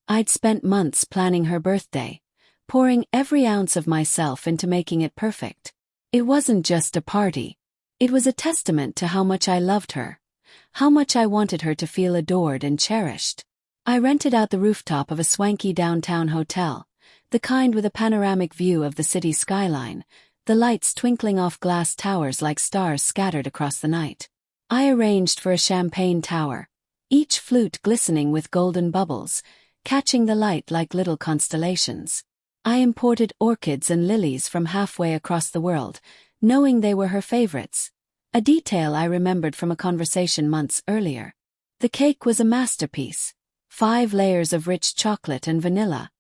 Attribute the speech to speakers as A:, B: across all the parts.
A: I'd spent months planning her birthday, pouring every ounce of myself into making it perfect. It wasn't just a party. It was a testament to how much I loved her, how much I wanted her to feel adored and cherished. I rented out the rooftop of a swanky downtown hotel, the kind with a panoramic view of the city skyline, the lights twinkling off glass towers like stars scattered across the night. I arranged for a champagne tower, each flute glistening with golden bubbles, catching the light like little constellations. I imported orchids and lilies from halfway across the world, knowing they were her favorites, a detail I remembered from a conversation months earlier. The cake was a masterpiece, 5 layers of rich chocolate and vanilla,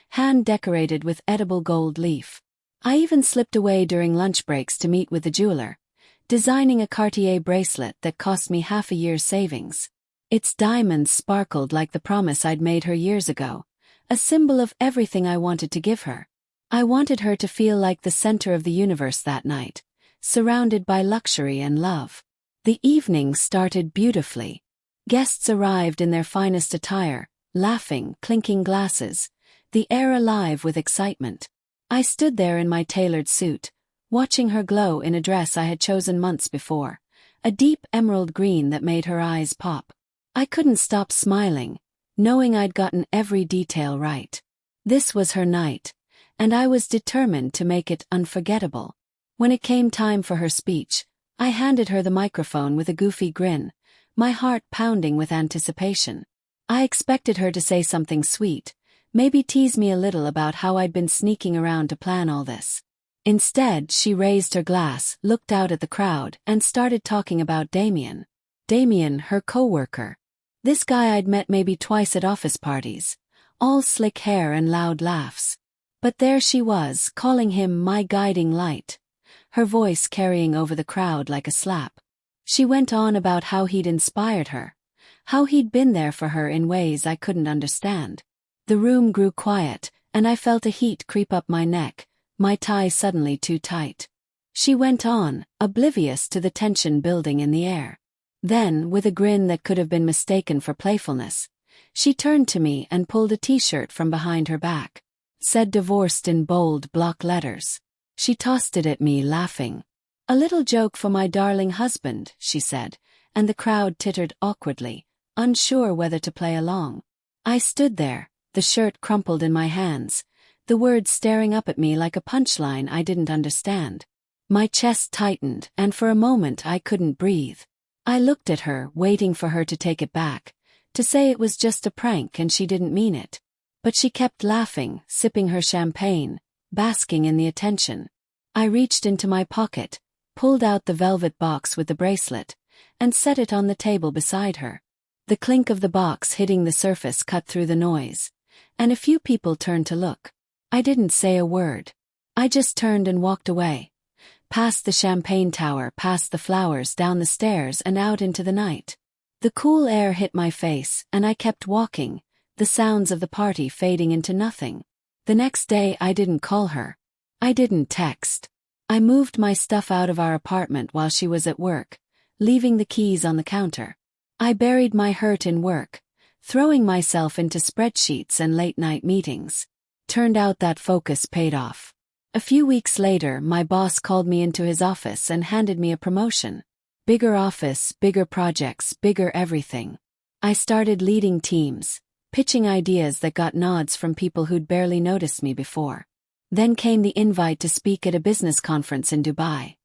A: hand-decorated with edible gold leaf. I even slipped away during lunch breaks to meet with the jeweler, designing a Cartier bracelet that cost me half a year's savings. Its diamonds sparkled like the promise I'd made her years ago, a symbol of everything I wanted to give her. I wanted her to feel like the center of the universe that night, surrounded by luxury and love. The evening started beautifully. Guests arrived in their finest attire, laughing, clinking glasses, the air alive with excitement. I stood there in my tailored suit, watching her glow in a dress I had chosen months before, a deep emerald green that made her eyes pop. I couldn't stop smiling, knowing I'd gotten every detail right. This was her night, and I was determined to make it unforgettable. When it came time for her speech, I handed her the microphone with a goofy grin, my heart pounding with anticipation. I expected her to say something sweet, maybe tease me a little about how I'd been sneaking around to plan all this. Instead, she raised her glass, looked out at the crowd, and started talking about Damien. Damien, her coworker. This guy I'd met maybe twice at office parties, all slick hair and loud laughs. But there she was, calling him my guiding light, her voice carrying over the crowd like a slap. She went on about how he'd inspired her, how he'd been there for her in ways I couldn't understand. The room grew quiet, and I felt a heat creep up my neck, my tie suddenly too tight. She went on, oblivious to the tension building in the air. Then, with a grin that could have been mistaken for playfulness, she turned to me and pulled a t-shirt from behind her back. Said divorced in bold block letters. She tossed it at me, laughing. "A little joke for my darling husband," she said, and the crowd tittered awkwardly, unsure whether to play along. I stood there, the shirt crumpled in my hands, the words staring up at me like a punchline I didn't understand. My chest tightened, and for a moment I couldn't breathe. I looked at her, waiting for her to take it back, to say it was just a prank and she didn't mean it. But she kept laughing, sipping her champagne, basking in the attention. I reached into my pocket, pulled out the velvet box with the bracelet, and set it on the table beside her. The clink of the box hitting the surface cut through the noise, and a few people turned to look. I didn't say a word. I just turned and walked away. Past the champagne tower, past the flowers, down the stairs and out into the night. The cool air hit my face, and I kept walking, the sounds of the party fading into nothing. The next day I didn't call her. I didn't text. I moved my stuff out of our apartment while she was at work, leaving the keys on the counter. I buried my hurt in work, throwing myself into spreadsheets and late-night meetings. Turned out that focus paid off. A few weeks later, my boss called me into his office and handed me a promotion. Bigger office, bigger projects, bigger everything. I started leading teams, pitching ideas that got nods from people who'd barely noticed me before. Then came the invite to speak at a business conference in Dubai.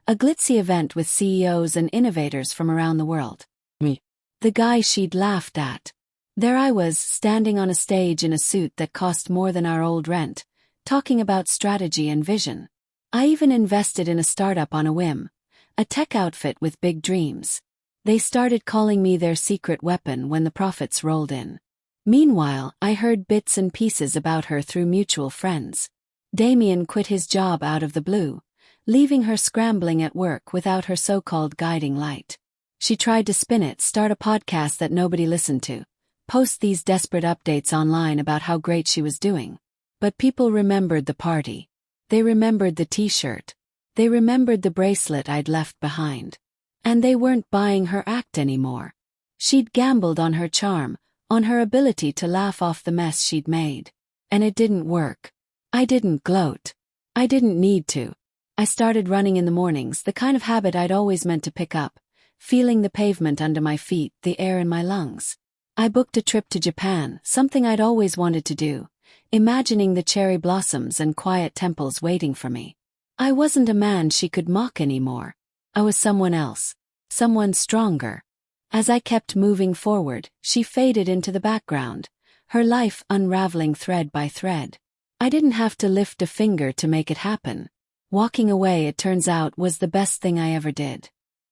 A: A glitzy event with CEOs and innovators from around the world. Me. The guy she'd laughed at. There I was, standing on a stage in a suit that cost more than our old rent, talking about strategy and vision. I even invested in a startup on a whim, a tech outfit with big dreams. They started calling me their secret weapon when the profits rolled in. Meanwhile, I heard bits and pieces about her through mutual friends. Damien quit his job out of the blue, leaving her scrambling at work without her so-called guiding light. She tried to spin it, start a podcast that nobody listened to, post these desperate updates online about how great she was doing. But people remembered the party. They remembered the t-shirt. They remembered the bracelet I'd left behind. And they weren't buying her act anymore. She'd gambled on her charm, on her ability to laugh off the mess she'd made. And it didn't work. I didn't gloat. I didn't need to. I started running in the mornings, the kind of habit I'd always meant to pick up, feeling the pavement under my feet, the air in my lungs. I booked a trip to Japan, something I'd always wanted to do, imagining the cherry blossoms and quiet temples waiting for me. I wasn't a man she could mock anymore. I was someone else. Someone stronger. As I kept moving forward, she faded into the background, her life unraveling thread by thread. I didn't have to lift a finger to make it happen. Walking away, it turns out, was the best thing I ever did.